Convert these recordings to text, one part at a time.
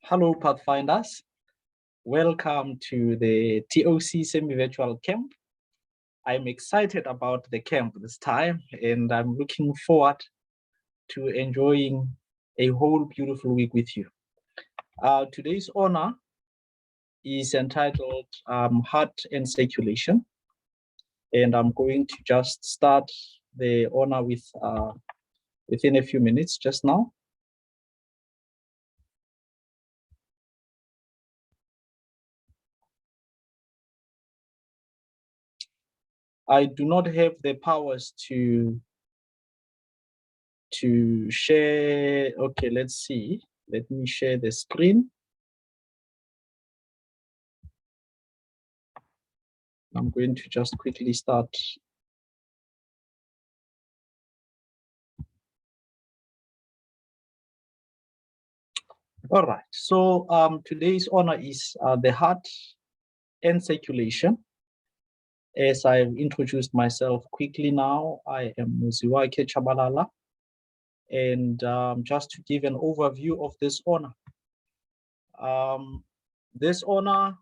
Hello, Pathfinders. Welcome to the TOC semi-virtual camp. I'm excited about the camp this time, and I'm looking forward to enjoying a whole beautiful week with you. Today's honor is entitled Heart and Circulation, and I'm going to just start the honor with within a few minutes just now. I do not have the powers to share. Okay, let's see. Let me share the screen. I'm going to just quickly start. All right, so today's honor is the heart and circulation. As I've introduced myself quickly now, I am Muziwake Chabalala. And just to give an overview of this honor. This honor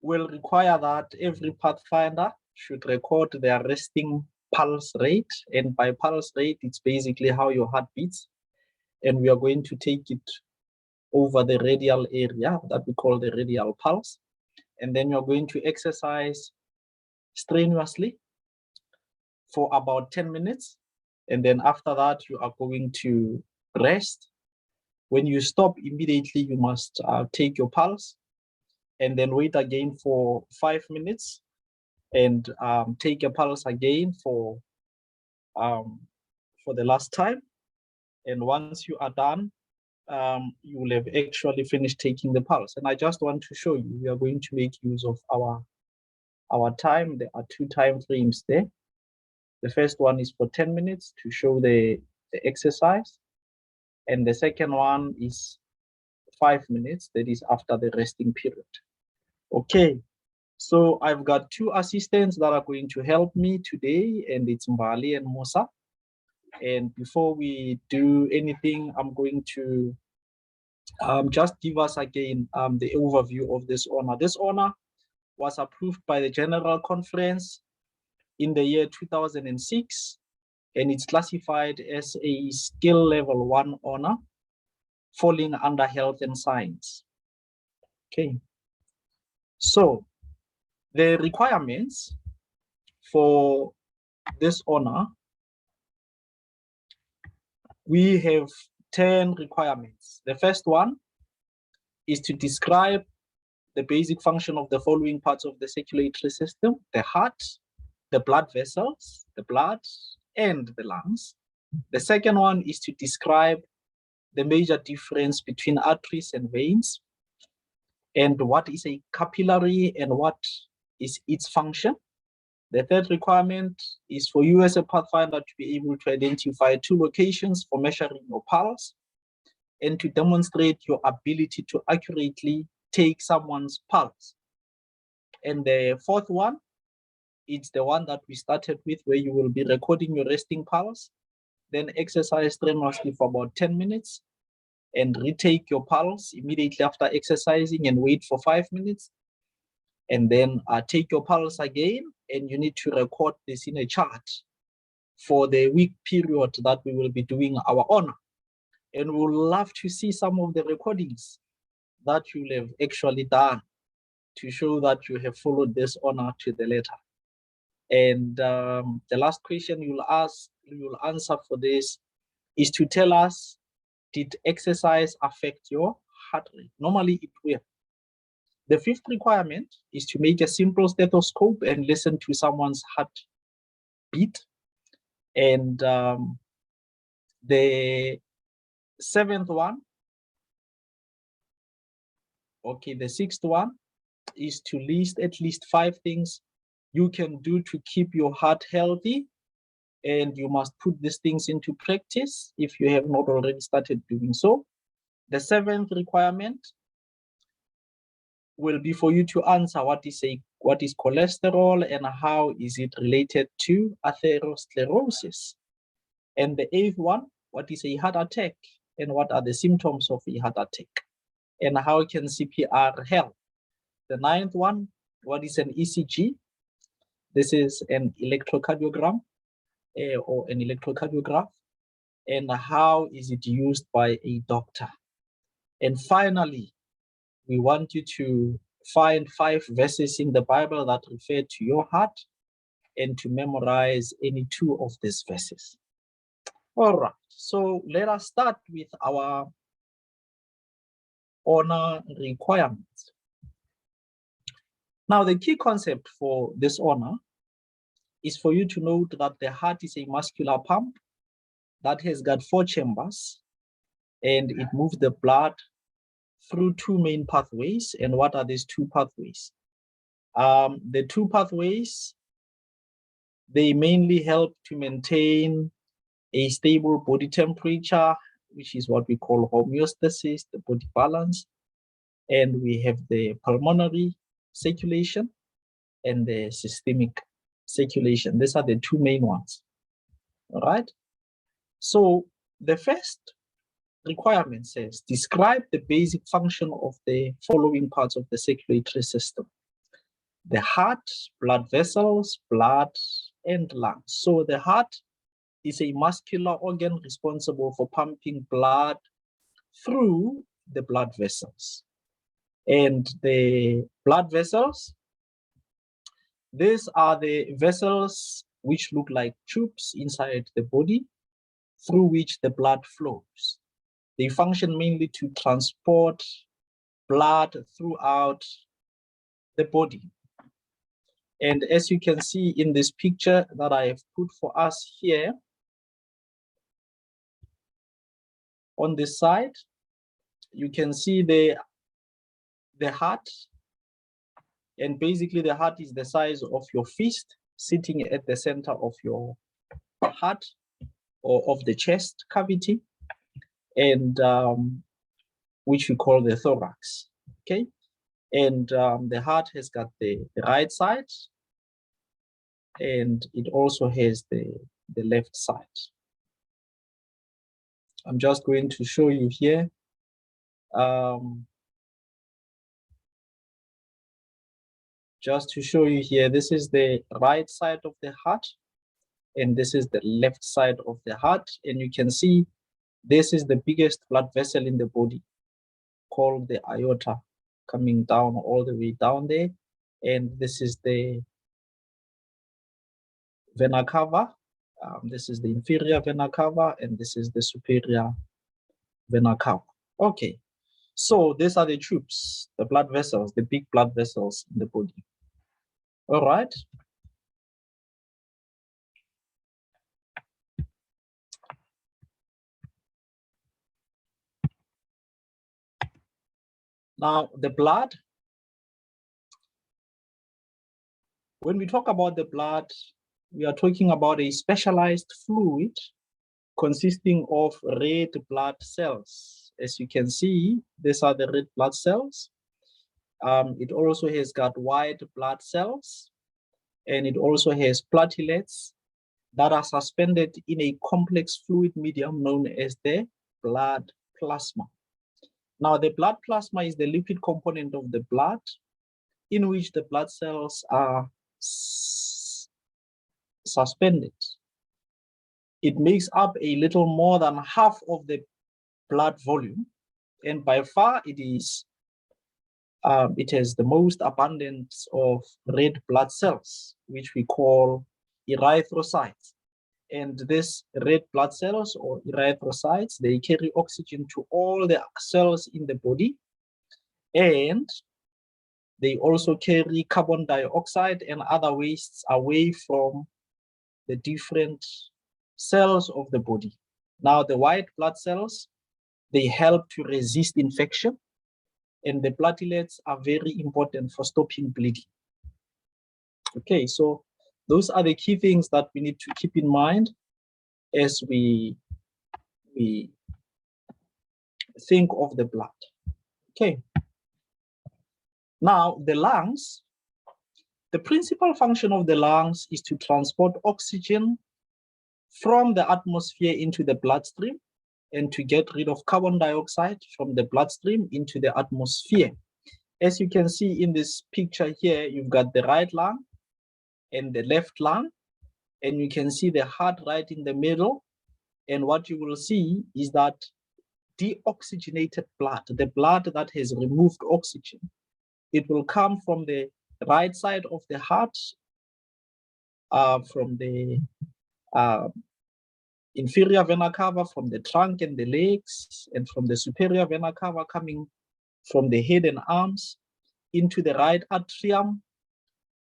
will require that every Pathfinder should record their resting pulse rate. And by pulse rate, it's basically how your heart beats. And we are going to take it over the radial area that we call the radial pulse. And then you're going to exercise strenuously for about 10 minutes. And then after that, you are going to rest. When you stop immediately, you must take your pulse and then wait again for 5 minutes and take your pulse again for the last time. And once you are done, you will have actually finished taking the pulse. And I just want to show you, we are going to make use of our time. There are 2 time frames there. The first one is for 10 minutes to show the exercise. And the second one is 5 minutes, that is after the resting period. Okay, so I've got 2 assistants that are going to help me today, and it's Mbali and Musa. And before we do anything, I'm going to just give us again the overview of this honor. This honor was approved by the General Conference in the year 2006, and it's classified as a skill level 1 honor, falling under health and science. Okay, so the requirements for this honor, we have 10 requirements. The first one is to describe the basic function of the following parts of the circulatory system: the heart, the blood vessels, the blood, and the lungs. The second one is to describe the major difference between arteries and veins, and what is a capillary and what is its function. The third requirement is for you as a Pathfinder to be able to identify 2 locations for measuring your pulse and to demonstrate your ability to accurately take someone's pulse. And the fourth one, it's the one that we started with, where you will be recording your resting pulse, then exercise strenuously for about 10 minutes and retake your pulse immediately after exercising and wait for 5 minutes. And then take your pulse again, and you need to record this in a chart for the week period that we will be doing our honor. And we would love to see some of the recordings that you have actually done to show that you have followed this honor to the letter. And the last question you will answer for this is to tell us, did exercise affect your heart rate? Normally it will. The fifth requirement is to make a simple stethoscope and listen to someone's heart beat. And the seventh one, okay, the sixth one is to list at least 5 things you can do to keep your heart healthy. And you must put these things into practice if you have not already started doing so. The 7th requirement will be for you to answer what is cholesterol and how is it related to atherosclerosis. And the 8th one what is a heart attack and what are the symptoms of a heart attack, and how can CPR help. The ninth one, what is an ECG? This is an electrocardiogram or an electrocardiograph, and how is it used by a doctor. And finally, we want you to find 5 verses in the Bible that refer to your heart and to memorize any 2 of these verses. All right, so let us start with our honor requirements. Now, the key concept for this honor is for you to note that the heart is a muscular pump that has got 4 chambers, and it moves the blood through 2 main pathways. And what are these 2 pathways? The 2 pathways, they mainly help to maintain a stable body temperature, which is what we call homeostasis, the body balance. And we have the pulmonary circulation and the systemic circulation. These are the 2 main ones. All right. So the first requirement says, describe the basic function of the following parts of the circulatory system: the heart, blood vessels, blood, and lungs. So the heart is a muscular organ responsible for pumping blood through the blood vessels. And the blood vessels, these are the vessels which look like tubes inside the body through which the blood flows. They function mainly to transport blood throughout the body. And as you can see in this picture that I have put for us here, on this side, you can see the heart. And basically the heart is the size of your fist, sitting at the center of your heart or of the chest cavity, and which we call the thorax. Okay. And the heart has got the right side, and it also has the left side. I'm just going to show you here. Just to show you here, this is the right side of the heart, and this is the left side of the heart. And you can see this is the biggest blood vessel in the body, called the aorta, coming down all the way down there. And this is the vena cava. This is the inferior vena cava, and this is the superior vena cava. Okay, so these are the tubes, the blood vessels, the big blood vessels in the body. All right. Now, the blood, when we talk about the blood, we are talking about a specialized fluid consisting of red blood cells. As you can see, these are the red blood cells. It also has got white blood cells, and it also has platelets that are suspended in a complex fluid medium known as the blood plasma. Now, the blood plasma is the lipid component of the blood in which the blood cells are suspended. It makes up a little more than half of the blood volume, and by far it has the most abundance of red blood cells, which we call erythrocytes. And these red blood cells or erythrocytes, they carry oxygen to all the cells in the body, and they also carry carbon dioxide and other wastes away from the different cells of the body. Now, the white blood cells, they help to resist infection, and the platelets are very important for stopping bleeding. Okay, so those are the key things that we need to keep in mind as we think of the blood. Okay. Now, the lungs, the principal function of the lungs is to transport oxygen from the atmosphere into the bloodstream and to get rid of carbon dioxide from the bloodstream into the atmosphere. As you can see in this picture here, you've got the right lung and the left lung, and you can see the heart right in the middle. And what you will see is that deoxygenated blood, the blood that has removed oxygen, it will come from the right side of the heart, from the inferior vena cava, from the trunk and the legs, and from the superior vena cava coming from the head and arms into the right atrium,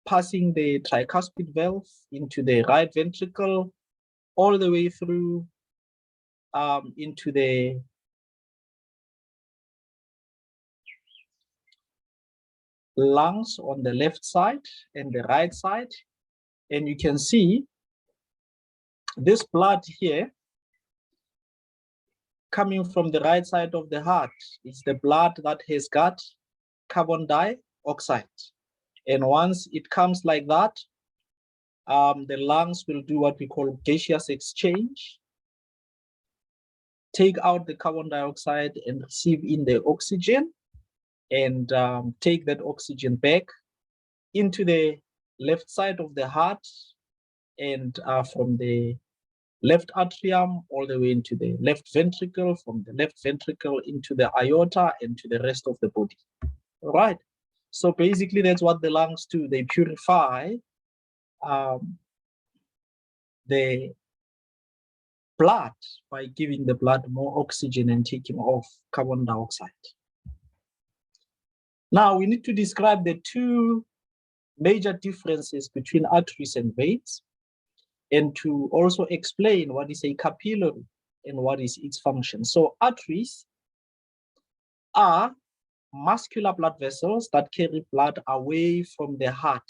passing the tricuspid valve into the right ventricle, all the way through into the lungs on the left side and the right side. And you can see this blood here coming from the right side of the heart is the blood that has got carbon dioxide. And once it comes like that, the lungs will do what we call gaseous exchange, take out the carbon dioxide and receive in the oxygen, and take that oxygen back into the left side of the heart, and from the left atrium all the way into the left ventricle, from the left ventricle into the aorta and to the rest of the body. All right. So basically that's what the lungs do. They purify the blood by giving the blood more oxygen and taking off carbon dioxide. Now we need to describe the two major differences between arteries and veins, and to also explain what is a capillary and what is its function. So arteries are muscular blood vessels that carry blood away from the heart.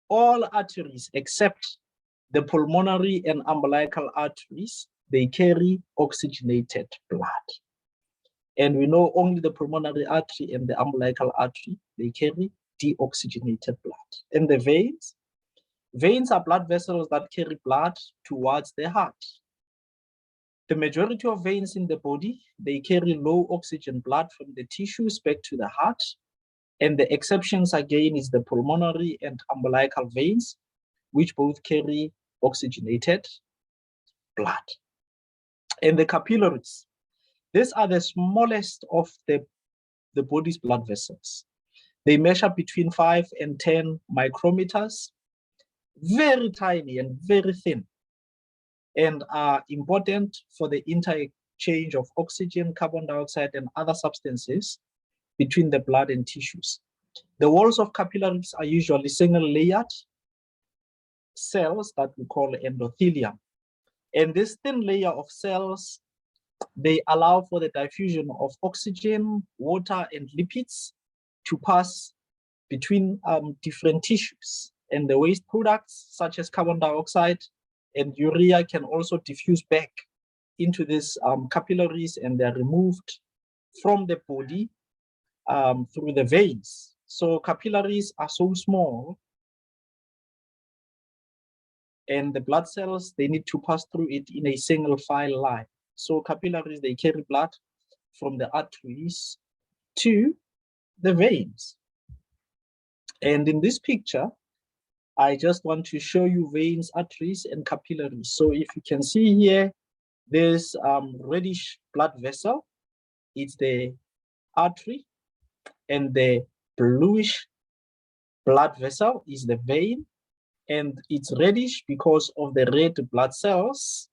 All arteries except the pulmonary and umbilical arteries, they carry oxygenated blood. And we know only the pulmonary artery and the umbilical artery, they carry deoxygenated blood. And the veins? Veins are blood vessels that carry blood towards the heart. The majority of veins in the body, they carry low oxygen blood from the tissues back to the heart. And the exceptions again is the pulmonary and umbilical veins, which both carry oxygenated blood. And the capillaries, these are the smallest of the body's blood vessels. They measure between 5 and 10 micrometers, very tiny and very thin, and are important for the interchange of oxygen, carbon dioxide, and other substances between the blood and tissues. The walls of capillaries are usually single-layered cells that we call endothelium. And this thin layer of cells, they allow for the diffusion of oxygen, water, and lipids to pass between different tissues. And the waste products, such as carbon dioxide and urea, can also diffuse back into these capillaries, and they're removed from the body through the veins. So capillaries are so small, and the blood cells, they need to pass through it in a single file line. So capillaries, they carry blood from the arteries to the veins. And in this picture, I just want to show you veins, arteries, and capillaries. So if you can see here, this reddish blood vessel, it's the artery, and the bluish blood vessel is the vein, and it's reddish because of the red blood cells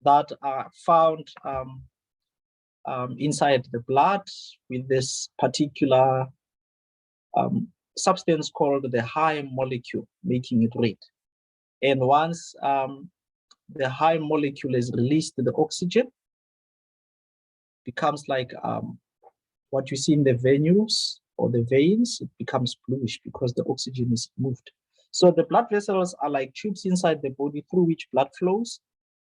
that are found inside the blood with this particular substance called the high molecule, making it red. And once the high molecule is released to the oxygen, becomes like what you see in the venules or the veins, it becomes bluish because the oxygen is moved. So the blood vessels are like tubes inside the body through which blood flows.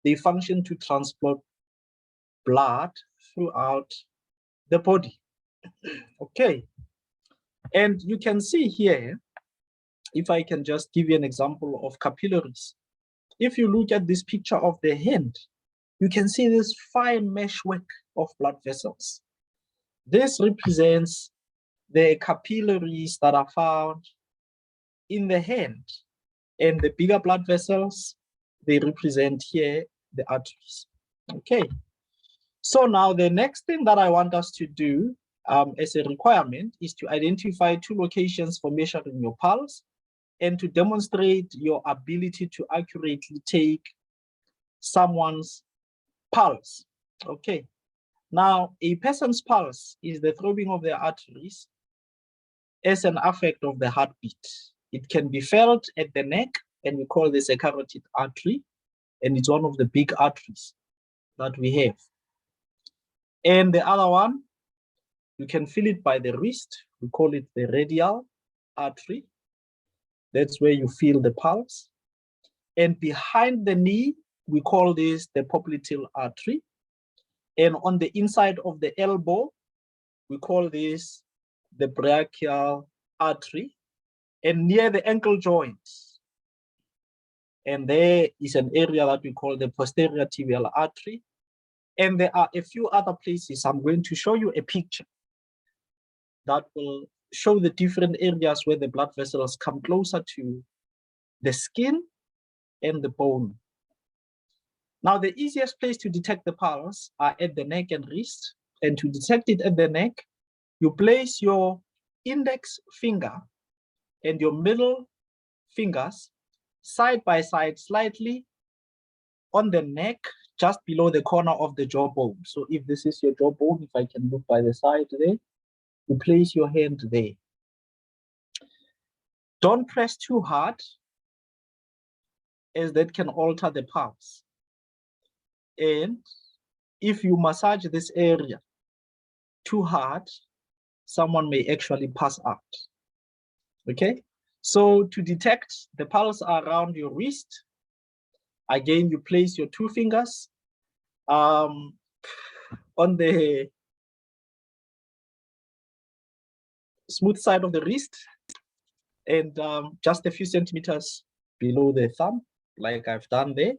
They function to transport blood throughout the body. Okay. And you can see here, if I can just give you an example of capillaries. if you look at this picture of the hand, you can see this fine meshwork of blood vessels. This represents the capillaries that are found in the hand, and the bigger blood vessels, they represent here the arteries. Okay, so now the next thing that I want us to do as a requirement is to identify 2 locations for measuring your pulse and to demonstrate your ability to accurately take someone's pulse. Okay, now a person's pulse is the throbbing of their arteries as an effect of the heartbeat. It can be felt at the neck, and we call this a carotid artery, and it's one of the big arteries that we have. And the other one, you can feel it by the wrist. We call it the radial artery. That's where you feel the pulse. And behind the knee, we call this the popliteal artery. And on the inside of the elbow, we call this the brachial artery. And near the ankle joint, and there is an area that we call the posterior tibial artery. And there are a few other places. I'm going to show you a picture that will show the different areas where the blood vessels come closer to the skin and the bone. Now, the easiest place to detect the pulse are at the neck and wrist. And to detect it at the neck, you place your index finger and your middle fingers side by side slightly on the neck, just below the corner of the jawbone. So if this is your jawbone, if I can look by the side there, you place your hand there. Don't press too hard, as that can alter the pulse. And if you massage this area too hard, someone may actually pass out. Okay, so to detect the pulse around your wrist, again, you place your 2 fingers on the smooth side of the wrist and just a few centimeters below the thumb, like I've done there.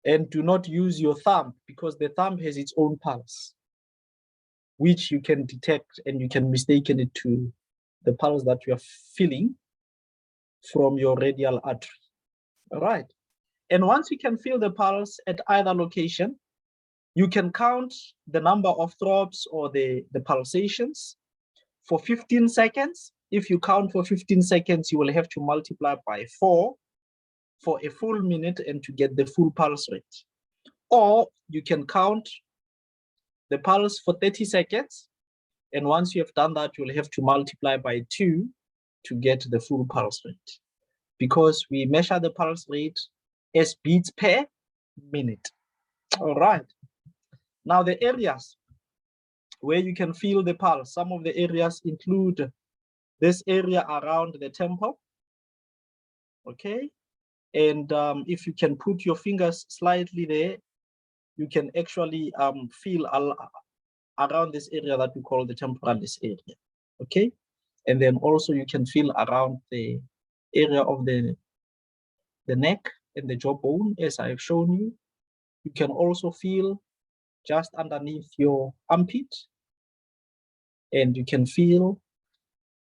And do not use your thumb, because the thumb has its own pulse, which you can detect, and you can mistake it to the pulse that you are feeling from your radial artery. All right. And once you can feel the pulse at either location, you can count the number of throbs or the pulsations for 15 seconds. If you count for 15 seconds, you will have to multiply by 4 for a full minute and to get the full pulse rate. Or you can count the pulse for 30 seconds. And once you have done that, you'll have to multiply by 2 to get the full pulse rate, because we measure the pulse rate as beats per minute. All right. Now, the areas where you can feel the pulse, some of the areas include this area around the temple. Okay. And if you can put your fingers slightly there, you can actually feel around this area that we call the temporalis area. Okay. And then also you can feel around the area of the neck and the jawbone, as I've shown you. You can also feel just underneath your armpit, and you can feel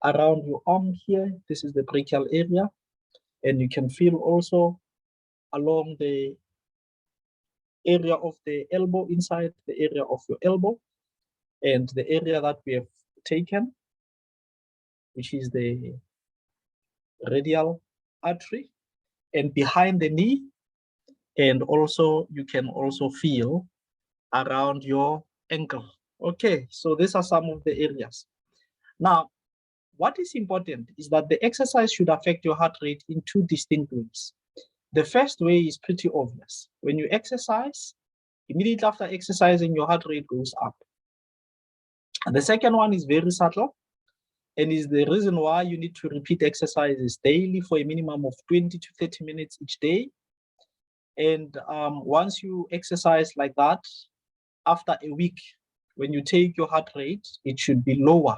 around your arm here. This is the brachial area, and you can feel also along the area of the elbow, inside the area of your elbow, and the area that we have taken, which is the radial artery, and behind the knee. And also you can also feel around your ankle. Okay, so these are some of the areas. Now, what is important is that the exercise should affect your heart rate in 2 distinct ways. The first way is pretty obvious. When you exercise, immediately after exercising, your heart rate goes up. And the second one is very subtle, and is the reason why you need to repeat exercises daily for a minimum of 20 to 30 minutes each day. And once you exercise like that, after a week, when you take your heart rate, it should be lower,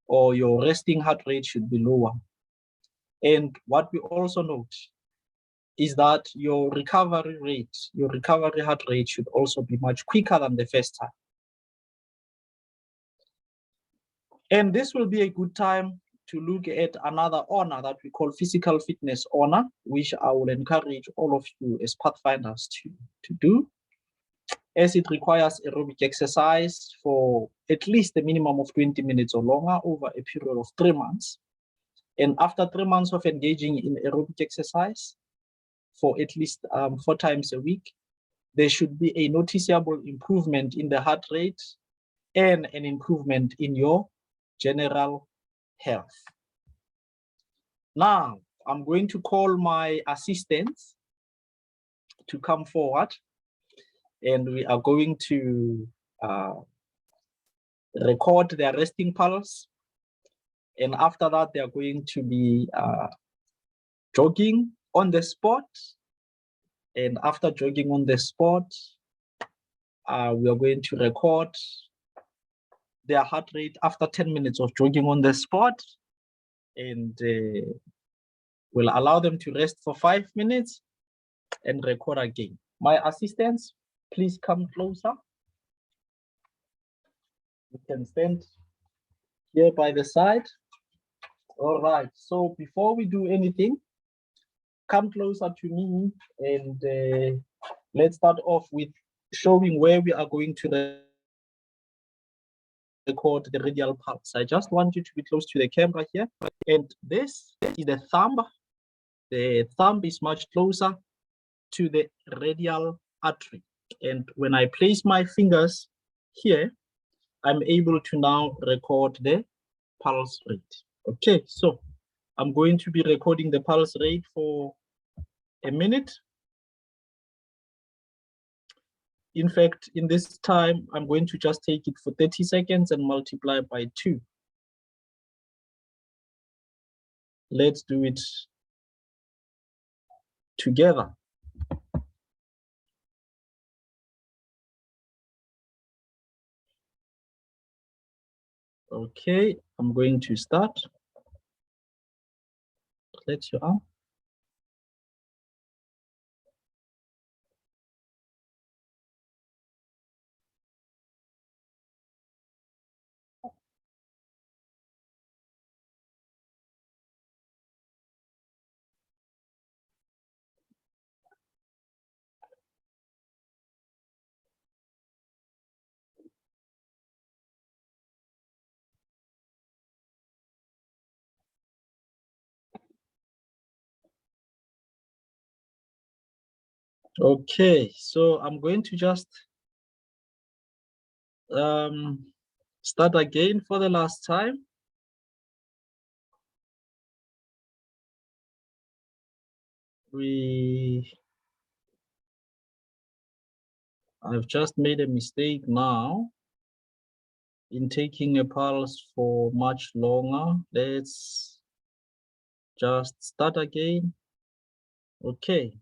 or your resting heart rate should be lower. And what we also note is that your recovery heart rate should also be much quicker than the first time. And this will be a good time to look at another honor that we call physical fitness honor, which I will encourage all of you as Pathfinders to do, as it requires aerobic exercise for at least a minimum of 20 minutes or longer over a period of 3 months. And after 3 months of engaging in aerobic exercise for at least 4 times a week, there should be a noticeable improvement in the heart rate and an improvement in your general health. Now, I'm going to call my assistants to come forward, and we are going to record their resting pulse. And after that, they are going to be jogging on the spot. And after jogging on the spot, we are going to record their heart rate after 10 minutes of jogging on the spot. And we'll allow them to rest for 5 minutes and record again. My assistants, please come closer. You can stand here by the side. All right, so before we do anything, come closer to me, and let's start off with showing where we are going to record the radial pulse. I just want you to be close to the camera here, and this is the thumb. The thumb is much closer to the radial artery, and when I place my fingers here, I'm able to now record the pulse rate. Okay, so I'm going to be recording the pulse rate for a minute. In fact, in this time, I'm going to just take it for 30 seconds and multiply by 2. Let's do it together. Okay, I'm going to start. Let your arm. Okay, so I'm going to just start again for the last time. I've just made a mistake now in taking a pulse for much longer. Let's just start again. Okay.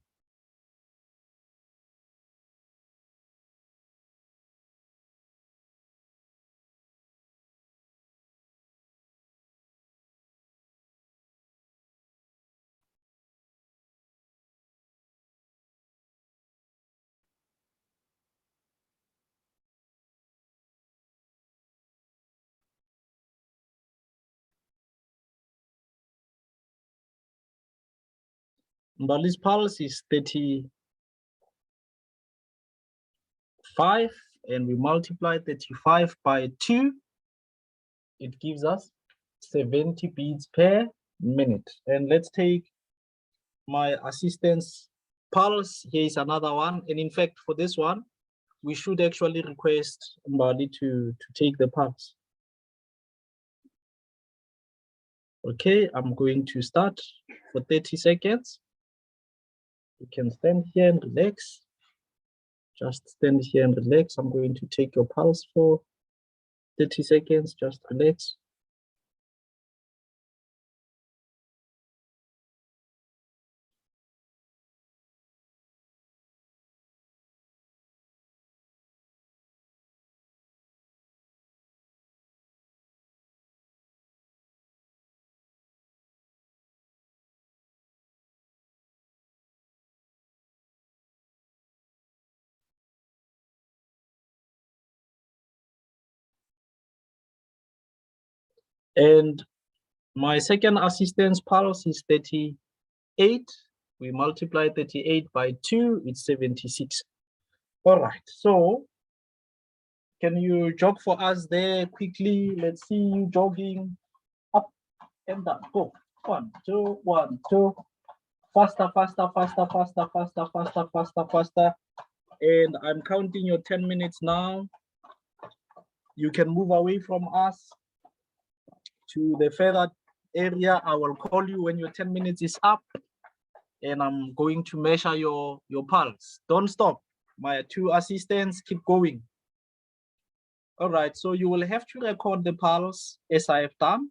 Mbali's pulse is 35, and we multiply 35 by 2. It gives us 70 beats per minute. And let's take my assistant's pulse. Here is another one. And in fact, for this one, we should actually request Mbali to take the pulse. Okay, I'm going to start for 30 seconds. You can stand here and relax. Just stand here and relax. I'm going to take your pulse for 30 seconds. Just relax. And my second assistant's pulse is 38. We multiply 38 by 2, it's 76. All right, so can you jog for us there quickly? Let's see you jogging up and down. Go. 1, 2, 1, 2. Faster, faster, faster, faster, faster, faster, faster, faster. And I'm counting your 10 minutes now. You can move away from us to the further area. I will call you when your 10 minutes is up. And I'm going to measure your pulse. Don't stop. My two assistants keep going. All right, so you will have to record the pulse as I have done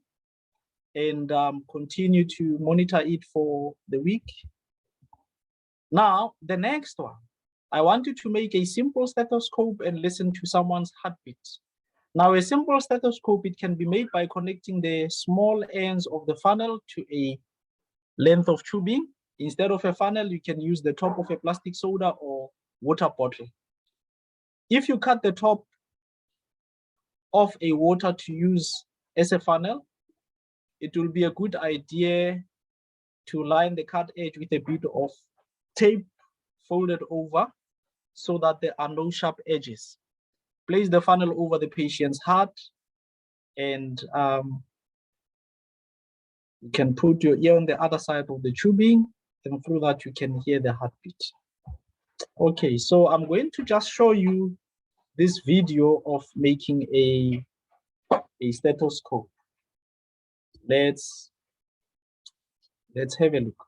and continue to monitor it for the week. Now, the next one, I want you to make a simple stethoscope and listen to someone's heartbeat. Now, a simple stethoscope, it can be made by connecting the small ends of the funnel to a length of tubing. Instead of a funnel, you can use the top of a plastic soda or water bottle. If you cut the top of a water to use as a funnel, it will be a good idea to line the cut edge with a bit of tape folded over so that there are no sharp edges. Place the funnel over the patient's heart and you can put your ear on the other side of the tubing, and through that you can hear the heartbeat. Okay, so I'm going to just show you this video of making a stethoscope. Let's have a look.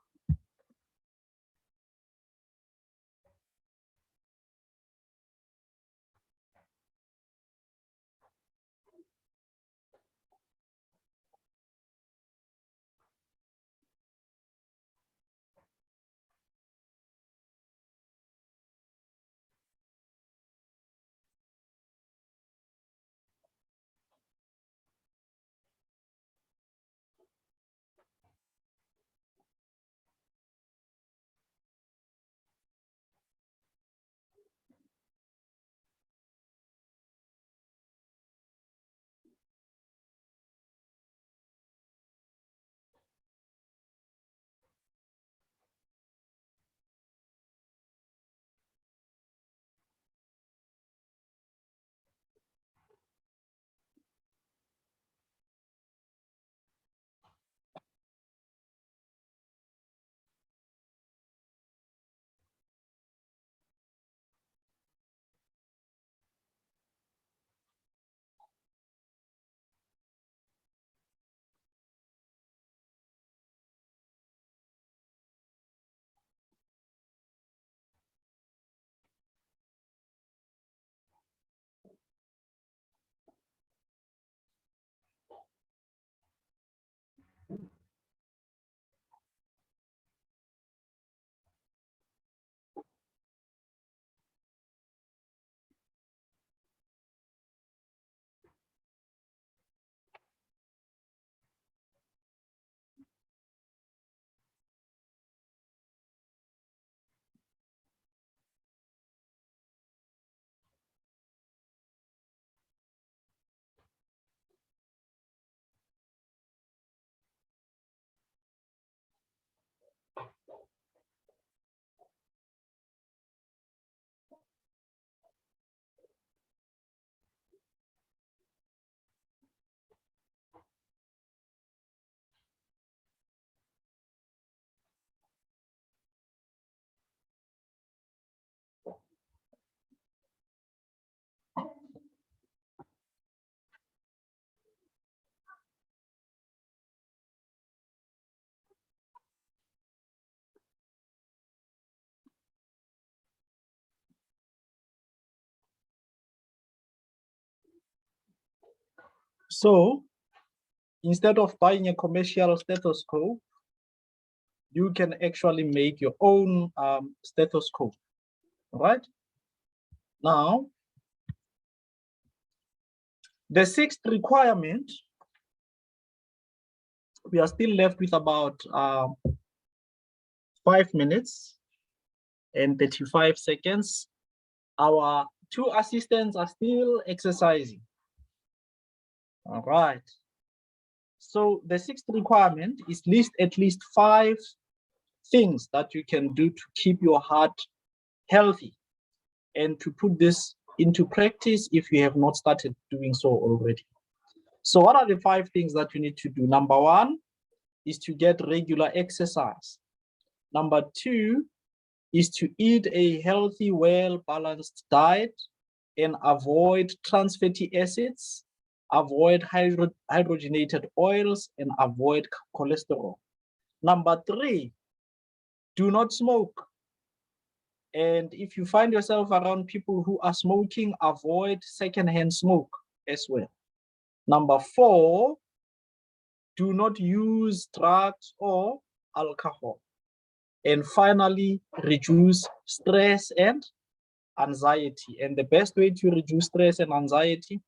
So instead of buying a commercial stethoscope, you can actually make your own stethoscope, right? Now, the sixth requirement, we are still left with about 5 minutes and 35 seconds. Our two assistants are still exercising. All right. So the sixth requirement is list at least 5 things that you can do to keep your heart healthy, and to put this into practice if you have not started doing so already. So what are the 5 things that you need to do? Number 1 is to get regular exercise. Number 2 is to eat a healthy, well-balanced diet and avoid trans fatty acids, avoid hydrogenated oils, and avoid cholesterol. Number 3, do not smoke. And if you find yourself around people who are smoking, avoid secondhand smoke as well. Number 4, do not use drugs or alcohol. And finally, reduce stress and anxiety. And the best way to reduce stress and anxiety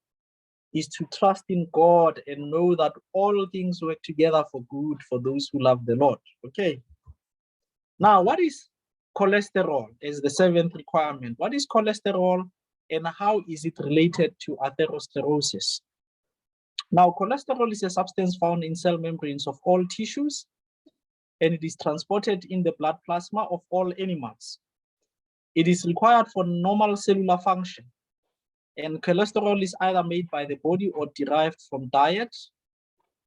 is to trust in God and know that all things work together for good for those who love the Lord. Okay. Now, what is cholesterol as the 7th requirement? What is cholesterol and how is it related to atherosclerosis? Now, cholesterol is a substance found in cell membranes of all tissues, and it is transported in the blood plasma of all animals. It is required for normal cellular function, and cholesterol is either made by the body or derived from diet,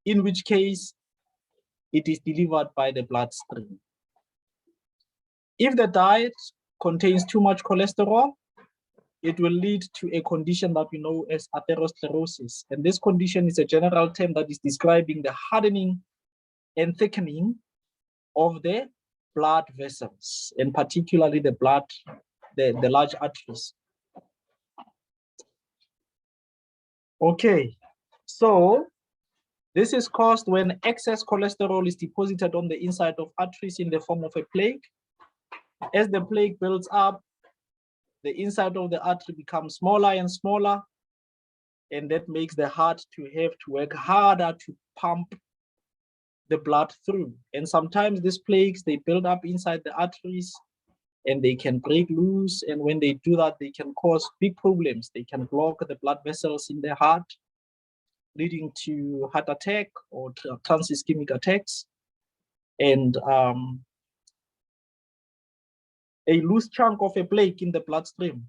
in which case it is delivered by the bloodstream. If the diet contains too much cholesterol, it will lead to a condition that we know as atherosclerosis. And this condition is a general term that is describing the hardening and thickening of the blood vessels, and particularly the large arteries. Okay, so this is caused when excess cholesterol is deposited on the inside of arteries in the form of a plaque. As the plaque builds up, the inside of the artery becomes smaller and smaller, and that makes the heart to have to work harder to pump the blood through. And sometimes these plaques, they build up inside the arteries and they can break loose. And when they do that, they can cause big problems. They can block the blood vessels in the heart, leading to heart attack or trans-ischemic attacks. And a loose chunk of a plaque in the bloodstream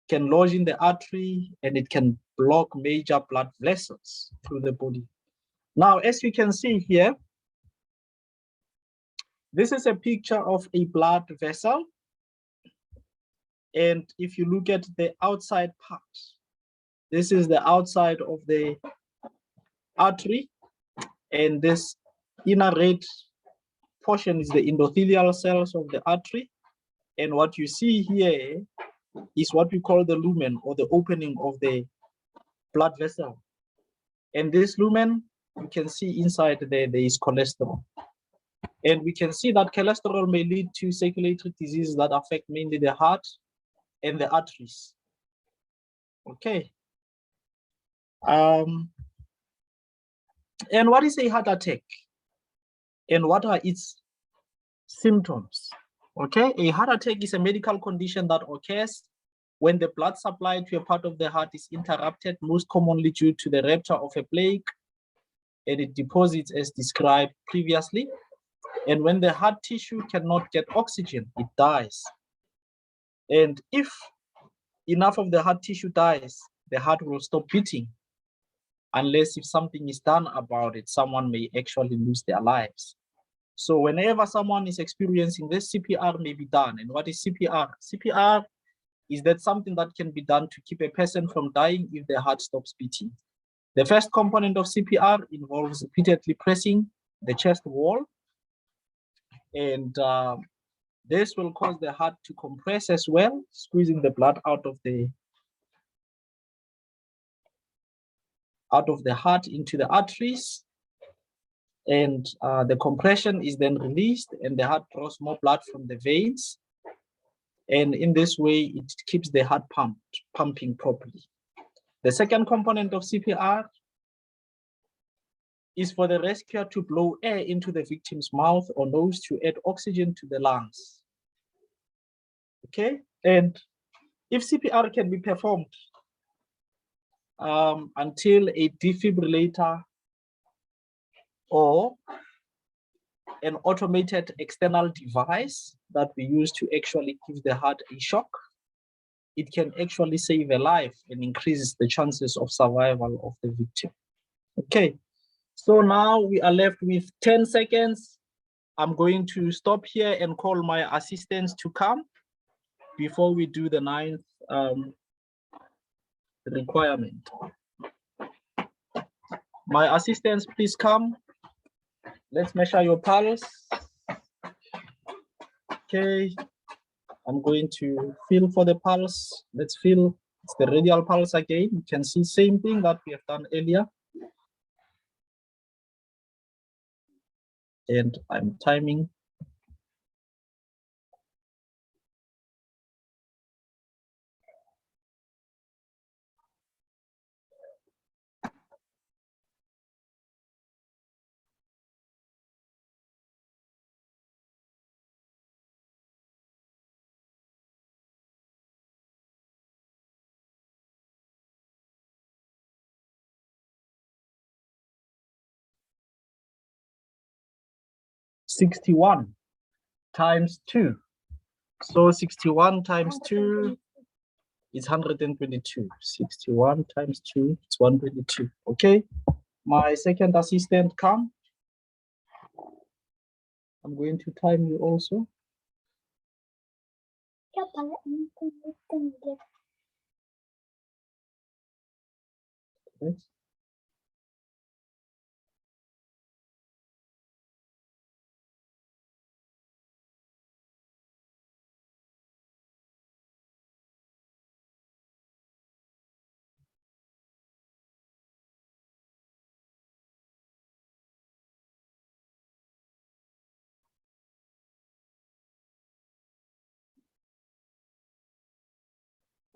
can lodge in the artery, and it can block major blood vessels through the body. Now, as you can see here, this is a picture of a blood vessel. And if you look at the outside part, this is the outside of the artery, and this inner red portion is the endothelial cells of the artery. And what you see here is what we call the lumen, or the opening of the blood vessel. And this lumen, you can see inside there is cholesterol. And we can see that cholesterol may lead to circulatory diseases that affect mainly the heart and the arteries. Okay. And what is a heart attack? And what are its symptoms? Okay, a heart attack is a medical condition that occurs when the blood supply to a part of the heart is interrupted, most commonly due to the rupture of a plaque, and it deposits as described previously. And when the heart tissue cannot get oxygen, it dies. And if enough of the heart tissue dies, the heart will stop beating. Unless if something is done about it, someone may actually lose their lives. So whenever someone is experiencing this, CPR may be done. And what is CPR? CPR is that something that can be done to keep a person from dying if their heart stops beating. The first component of CPR involves repeatedly pressing the chest wall, and this will cause the heart to compress as well, squeezing the blood out of the heart into the arteries. And the compression is then released, and the heart draws more blood from the veins. And in this way, it keeps the heart pumping properly. The second component of CPR is for the rescuer to blow air into the victim's mouth or nose to add oxygen to the lungs. Okay, and if CPR can be performed until a defibrillator or an automated external device that we use to actually give the heart a shock, it can actually save a life and increases the chances of survival of the victim. Okay, so now we are left with 10 seconds. I'm going to stop here and call my assistants to come before we do the 9th requirement. My assistants, please come. Let's measure your pulse. Okay, I'm going to feel for the pulse. Let's feel, it's the radial pulse again. You can see same thing that we have done earlier. And I'm timing. $61 times 2. So 61 times 2 is 122. 61 times 2 is 122. Okay. My second assistant, come. I'm going to time you also. Okay.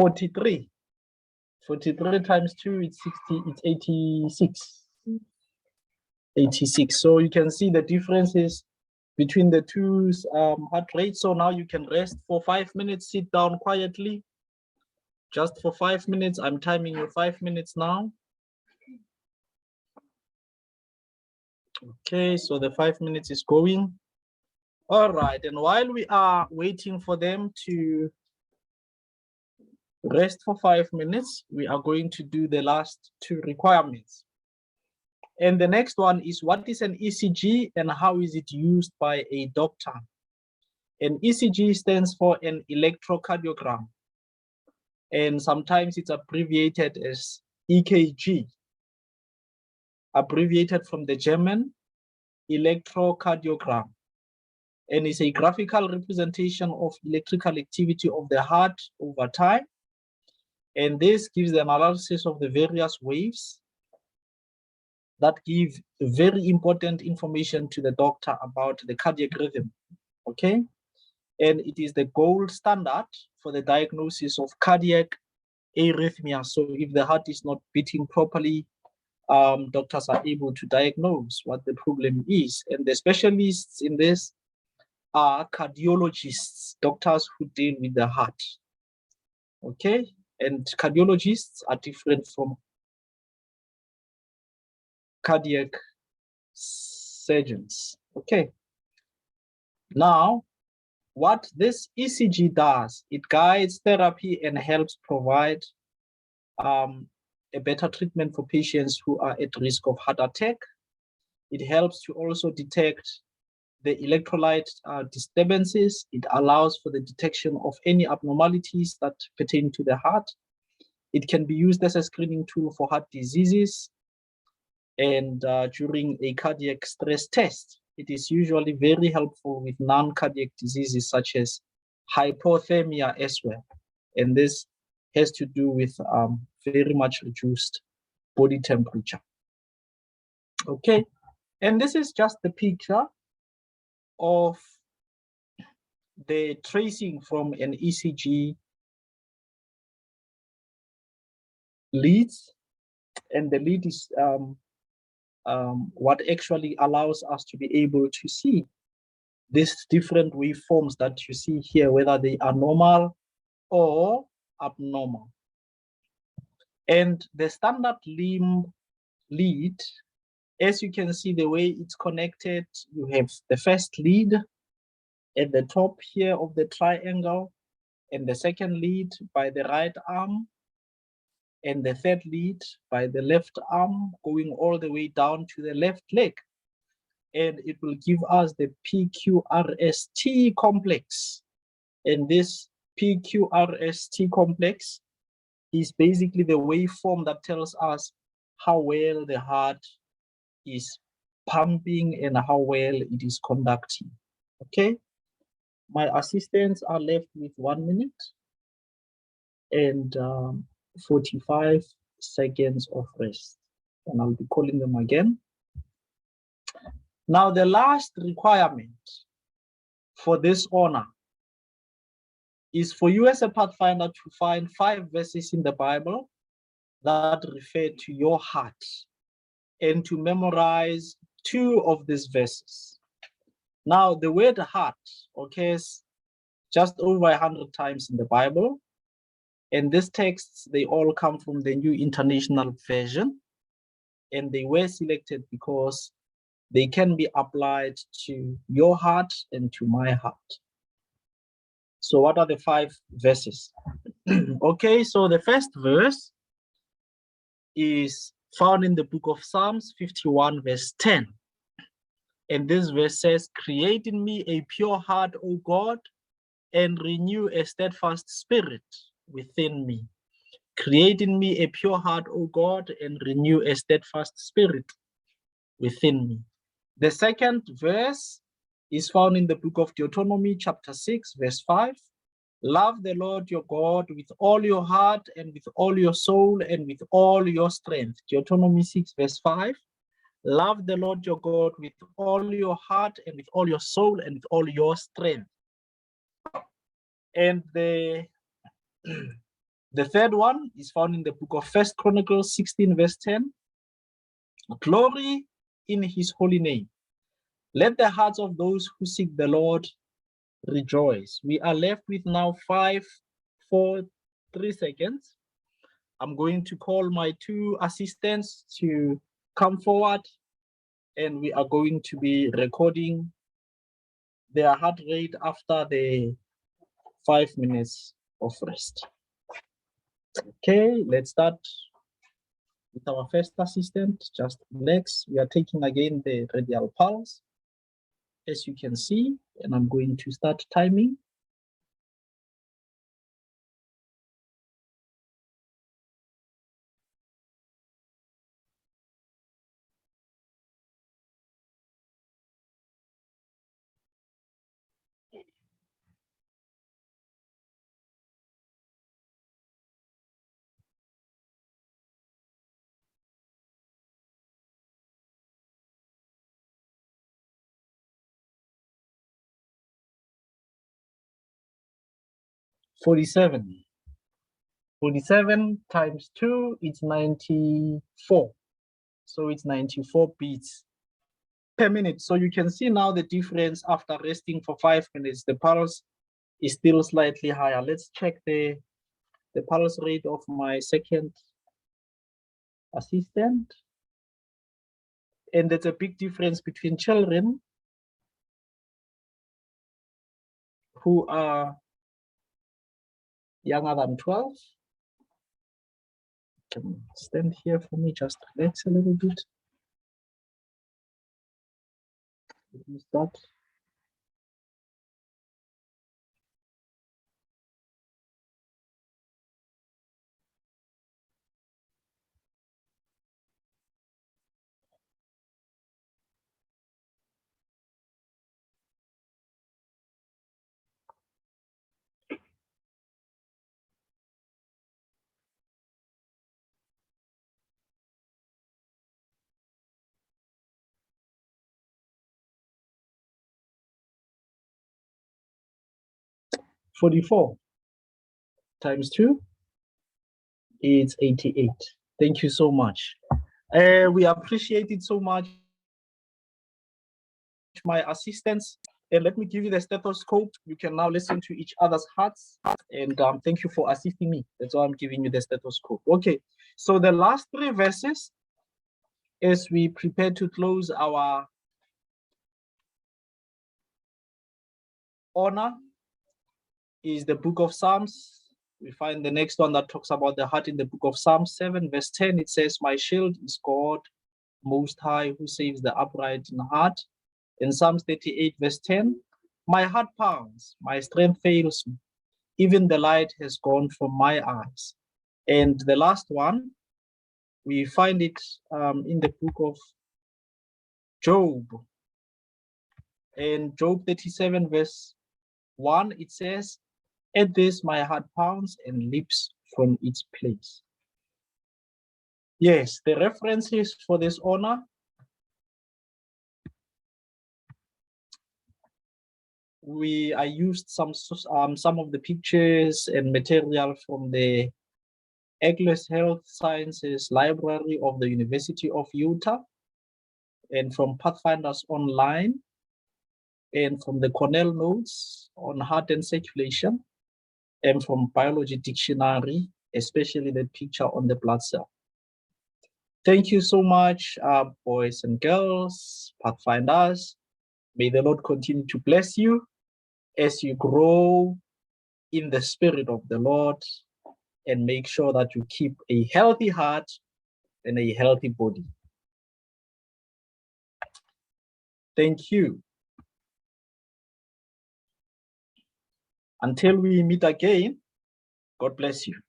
$43. 43 times 2 is 60, it's 86. 86. So you can see the differences between the two heart rates. So now you can rest for 5 minutes, sit down quietly. Just for 5 minutes. I'm timing you 5 minutes now. Okay, so the 5 minutes is going. All right, and while we are waiting for them to rest for 5 minutes, we are going to do the last 2 requirements. And the next one is, what is an ECG and how is it used by a doctor? An ECG stands for an electrocardiogram, and sometimes it's abbreviated as EKG, abbreviated from the German electrocardiogram, and is a graphical representation of electrical activity of the heart over time. And this gives the analysis of the various waves that give very important information to the doctor about the cardiac rhythm, okay? And it is the gold standard for the diagnosis of cardiac arrhythmia. So if the heart is not beating properly, doctors are able to diagnose what the problem is. And the specialists in this are cardiologists, doctors who deal with the heart, okay? And cardiologists are different from cardiac surgeons, okay? Now, what this ECG does, it guides therapy and helps provide a better treatment for patients who are at risk of heart attack. It helps to also detect the electrolyte disturbances. It allows for the detection of any abnormalities that pertain to the heart. It can be used as a screening tool for heart diseases. And during a cardiac stress test, it is usually very helpful with non-cardiac diseases such as hypothermia as well. And this has to do with very much reduced body temperature. Okay, and this is just the picture of the tracing from an ECG leads, and the lead is what actually allows us to be able to see these different waveforms that you see here, whether they are normal or abnormal. And the standard limb lead As you can see, the way it's connected, you have the first lead at the top here of the triangle, and the second lead by the right arm, and the third lead by the left arm, going all the way down to the left leg. And it will give us the PQRST complex. And this PQRST complex is basically the waveform that tells us how well the heart is pumping and how well it is conducting. Okay, my assistants are left with 1 minute and 45 seconds of rest, and I'll be calling them again. Now, the last requirement for this honor is for you as a Pathfinder to find 5 verses in the Bible that refer to your heart and to memorize 2 of these verses. Now, the word heart occurs just over 100 times in the Bible, and these texts, they all come from the New International Version, and they were selected because they can be applied to your heart and to my heart. So what are the 5 verses? Okay, so the first verse is found in the book of Psalms 51 verse 10. And this verse says, "Create in me a pure heart, O God, and renew a steadfast spirit within me." Create in me a pure heart, O God, and renew a steadfast spirit within me. The second verse is found in the book of Deuteronomy chapter 6 verse 5. "Love the Lord your God with all your heart and with all your soul and with all your strength." Deuteronomy 6 verse 5. Love the Lord your God with all your heart and with all your soul and with all your strength. And the third one is found in the book of 1 Chronicles 16 verse 10. "Glory in his holy name. Let the hearts of those who seek the Lord rejoice." We are left with now 5, 4, 3 seconds. I'm going to call my 2 assistants to come forward, and we are going to be recording their heart rate after the 5 minutes of rest. Okay, let's start with our first assistant. Just relax. We are taking again the radial pulse, as you can see, and I'm going to start timing. "47. 47 times 2, it's 94. So it's 94 beats per minute. So you can see now the difference after resting for 5 minutes. The pulse is still slightly higher. Let's check the pulse rate of my second assistant. And there's a big difference between children who are younger than 12. Can stand here for me, just relax a little bit. Let me start. "44 times 2, it's 88. Thank you so much. We appreciate it so much, my assistants. And let me give you the stethoscope. You can now listen to each other's hearts. And thank you for assisting me. That's why I'm giving you the stethoscope. Okay, so the last 3 verses As we prepare to close our honor is the book of Psalms. We find the next one that talks about the heart in the book of Psalms 7, verse 10. It says, my shield is God Most High, who saves the upright in heart. In Psalms 38, verse 10, my heart pounds, my strength fails me. Even the light has gone from my eyes. And the last one, we find it in the book of Job. In Job 37, verse 1, it says, at this my heart pounds and leaps from its place. Yes, the references for this honor. I used some of the pictures and material from the Eccles Health Sciences Library of the University of Utah, and from Pathfinders Online, and from the Cornell notes on heart and circulation, and from Biology Dictionary, especially the picture on the blood cell. Thank you so much, boys and girls, Pathfinders. May the Lord continue to bless you as you grow in the Spirit of the Lord, and make sure that you keep a healthy heart and a healthy body. Thank you. Until we meet again, God bless you.